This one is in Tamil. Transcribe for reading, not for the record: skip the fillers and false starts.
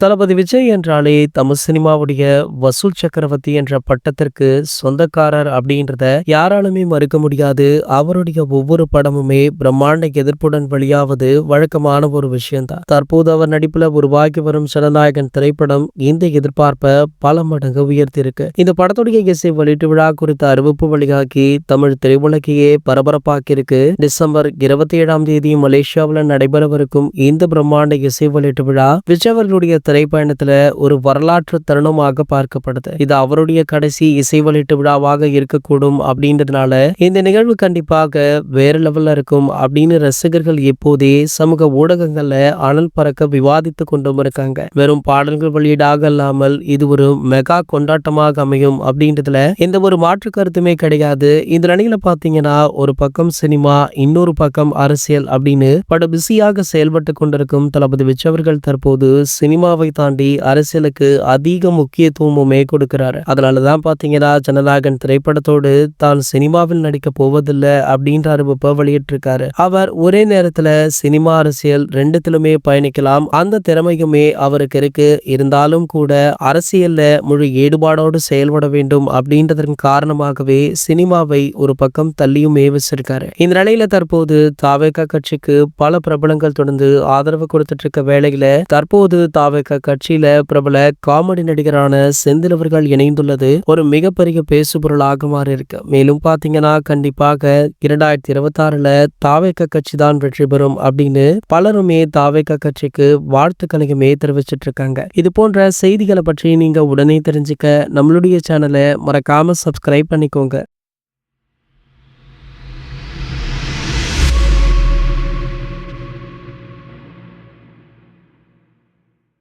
தளபதி விஜய் என்றாலே தமிழ் சினிமாவுடைய வசூல் சக்கரவர்த்தி என்ற பட்டத்திற்கு சொந்தக்காரர் அப்படின்றத யாராலுமே மறுக்க முடியாது. அவருடைய ஒவ்வொரு படமுமே பிரம்மாண்ட எதிர்ப்புடன் வெளியாவது வழக்கமான ஒரு விஷயம்தான். தற்போது அவர் நடிப்புல உருவாக்கி வரும் ஜனநாயகன் திரைப்படம் இந்த எதிர்பார்ப்பை பல மடங்கு உயர்த்தியிருக்கு. இந்த படத்துடைய இசை வெளியீட்டு விழா குறித்த அறிவிப்பு வெளியாகி தமிழ் திரையுலகையே பரபரப்பாக்கி இருக்கு. டிசம்பர் 27 மலேசியாவில் நடைபெறவிருக்கும் இந்த பிரம்மாண்ட இசை வெளியீட்டு விழா விஜய் அவர்களுடைய திரைப்பயணத்துல ஒரு வரலாற்று தருணமாக பார்க்கப்படுது. இது அவருடைய கடைசி இசை வெளியீட்டு விழாவாக இருக்கக்கூடும் அப்படின்றதுனால இந்த நிகழ்வு கண்டிப்பாக வேற லெவல்ல இருக்கும் அப்படின்னு ரசிகர்கள் எப்போதே சமூக ஊடகங்கள்ல அனல் பறக்க விவாதித்து கொண்டும் இருக்காங்க. வெறும் பாடல்கள் வெளியீடாக இல்லாமல் இது ஒரு மெகா கொண்டாட்டமாக அமையும் அப்படின்றதுல எந்த ஒரு மாற்று கருத்துமே கிடையாது. இந்த நிலையில பாத்தீங்கன்னா ஒரு பக்கம் சினிமா, இன்னொரு பக்கம் அரசியல் அப்படின்னு பட பிஸியாக செயல்பட்டு கொண்டிருக்கும் தளபதி விஜய் அவர்கள் தற்போது சினிமாவை தாண்டி அரசியலுக்கு அதிக முக்கியத்துவமுமே கொடுக்கிறாரு. அதனாலதான் பாத்தீங்கன்னா ஜனநாயகன் திரைப்படத்தோடு தான் சினிமாவில் நடிக்க போவதில்லை அப்படின்ற அறிவிப்பை வெளியிட்டிருக்காரு. அவர் ஒரே நேரத்துல சினிமா, அரசியல் ரெண்டுத்திலுமே பயணிக்கலாம். அந்த திறமையுமே அவருக்கு இருக்கு. இருந்தாலும் கூட அரசியல்ல முழு ஈடுபாடோடு செயல்பட வேண்டும் அப்படின்றதன் காரணமாகவே சினிமாவை ஒரு பக்கம் தள்ளியுமே வச்சிருக்காரு. இந்த நிலையில தற்போது தாவேகா கட்சிக்கு பல பிரபலங்கள் தொடர்ந்து ஆதரவு கொடுத்துட்டு இருக்க வேளையில தற்போது தாவேகா கட்சியில பிரபல காமெடி நடிகரான செந்தில் அவர்கள் இணைந்துள்ளது ஒரு மிகப்பெரிய பேசுபொருளாக மாறி இருக்கு. மேலும் பாத்தீங்கன்னா கண்டிப்பாக 2026 தாவேகா கட்சி தான் வெற்றி பெறும் அப்படின்னு பலருமே தாவேகா கட்சிக்கு வாழ்த்துக்களையுமே தெரிவிச்சிட்டு இருக்காங்க. இது போன்ற செய்திகளை பற்றி நீங்க உடனே தெரிஞ்சுக்க நம்மளுடைய சேனலை மறக்காம சப்ஸ்கிரைப் பண்ணிக்கோங்க.